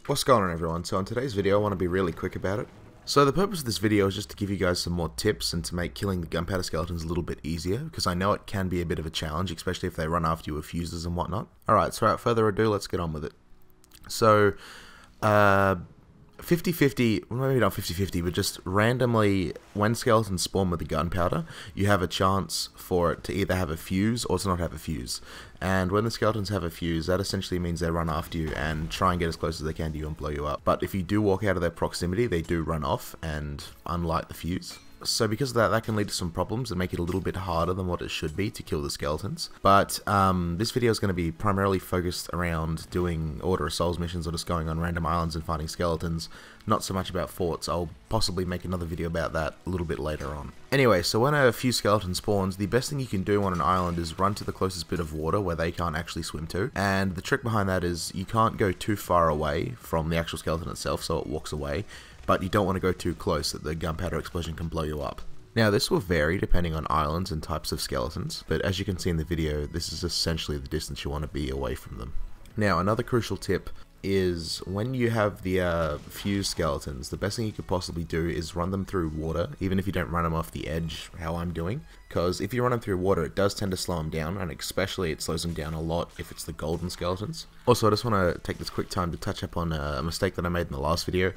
What's going on, everyone? So in today's video I want to be really quick about it. So the purpose of this video is just to give you guys some more tips and to make killing the gunpowder skeletons a little bit easier, because I know it can be a bit of a challenge, especially if they run after you with fuses and whatnot. Alright, so without further ado, let's get on with it. So 50-50, well, maybe not 50-50, but just randomly, when skeletons spawn with the gunpowder, you have a chance for it to either have a fuse or to not have a fuse. And when the skeletons have a fuse, that essentially means they run after you and try and get as close as they can to you and blow you up. But if you do walk out of their proximity, they do run off and unlight the fuse. So because of that, that can lead to some problems and make it a little bit harder than what it should be to kill the skeletons. But this video is going to be primarily focused around doing Order of Souls missions or just going on random islands and finding skeletons, not so much about forts. I'll possibly make another video about that a little bit later on. Anyway, so when a few skeletons spawns, the best thing you can do on an island is run to the closest bit of water where they can't actually swim to. And the trick behind that is you can't go too far away from the actual skeleton itself so it walks away, but you don't want to go too close that the gunpowder explosion can blow you up. Now this will vary depending on islands and types of skeletons, but as you can see in the video, this is essentially the distance you want to be away from them. Now another crucial tip is when you have the fused skeletons, the best thing you could possibly do is run them through water, even if you don't run them off the edge how I'm doing, because if you run them through water it does tend to slow them down, and especially it slows them down a lot if it's the golden skeletons. Also, I just want to take this quick time to touch up on a mistake that I made in the last video.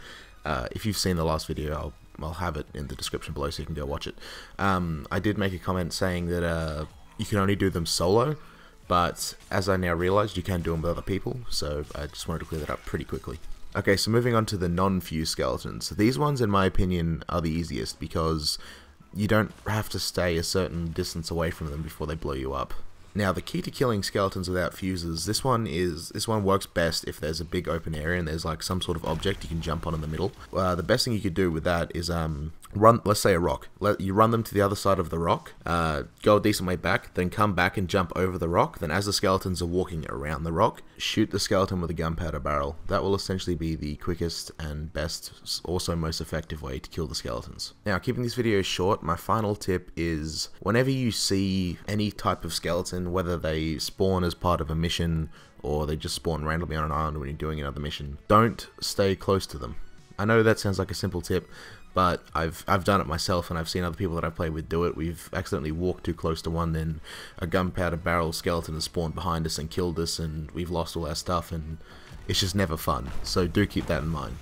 If you've seen the last video, I'll have it in the description below so you can go watch it. I did make a comment saying that you can only do them solo, but as I now realized, you can do them with other people, so I just wanted to clear that up pretty quickly. Okay, so moving on to the non-fused skeletons. These ones, in my opinion, are the easiest because you don't have to stay a certain distance away from them before they blow you up. Now, the key to killing skeletons without fuses, this one works best if there's a big open area and there's like some sort of object you can jump on in the middle. The best thing you could do with that is run, let's say a rock. You run them to the other side of the rock, go a decent way back, then come back and jump over the rock. Then as the skeletons are walking around the rock, shoot the skeleton with a gunpowder barrel. That will essentially be the quickest and best, also most effective way to kill the skeletons. Now, keeping this video short, my final tip is whenever you see any type of skeleton, whether they spawn as part of a mission or they just spawn randomly on an island when you're doing another mission, don't stay close to them. I know that sounds like a simple tip, but I've done it myself and I've seen other people that I've played with do it. We've accidentally walked too close to one, then a gunpowder barrel skeleton has spawned behind us and killed us, and we've lost all our stuff, and it's just never fun. So do keep that in mind.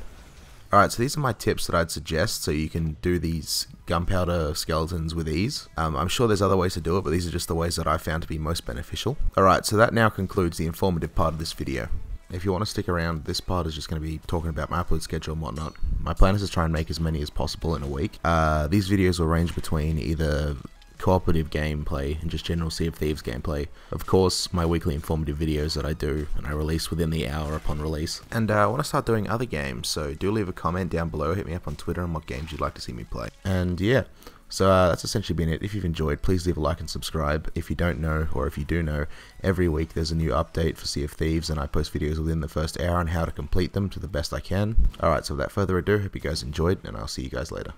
Alright, so these are my tips that I'd suggest so you can do these gunpowder skeletons with ease. I'm sure there's other ways to do it, but these are just the ways that I found to be most beneficial. Alright, so that now concludes the informative part of this video. If you want to stick around, this part is just going to be talking about my upload schedule and whatnot. My plan is to try and make as many as possible in a week. These videos will range between either cooperative gameplay and just general Sea of Thieves gameplay. Of course, my weekly informative videos that I do and I release within the hour upon release. And I want to start doing other games, so do leave a comment down below, hit me up on Twitter on what games you'd like to see me play. And yeah, so that's essentially been it. If you've enjoyed, please leave a like and subscribe. If you don't know, or if you do know, every week there's a new update for Sea of Thieves and I post videos within the first hour on how to complete them to the best I can. Alright, so without further ado, hope you guys enjoyed and I'll see you guys later.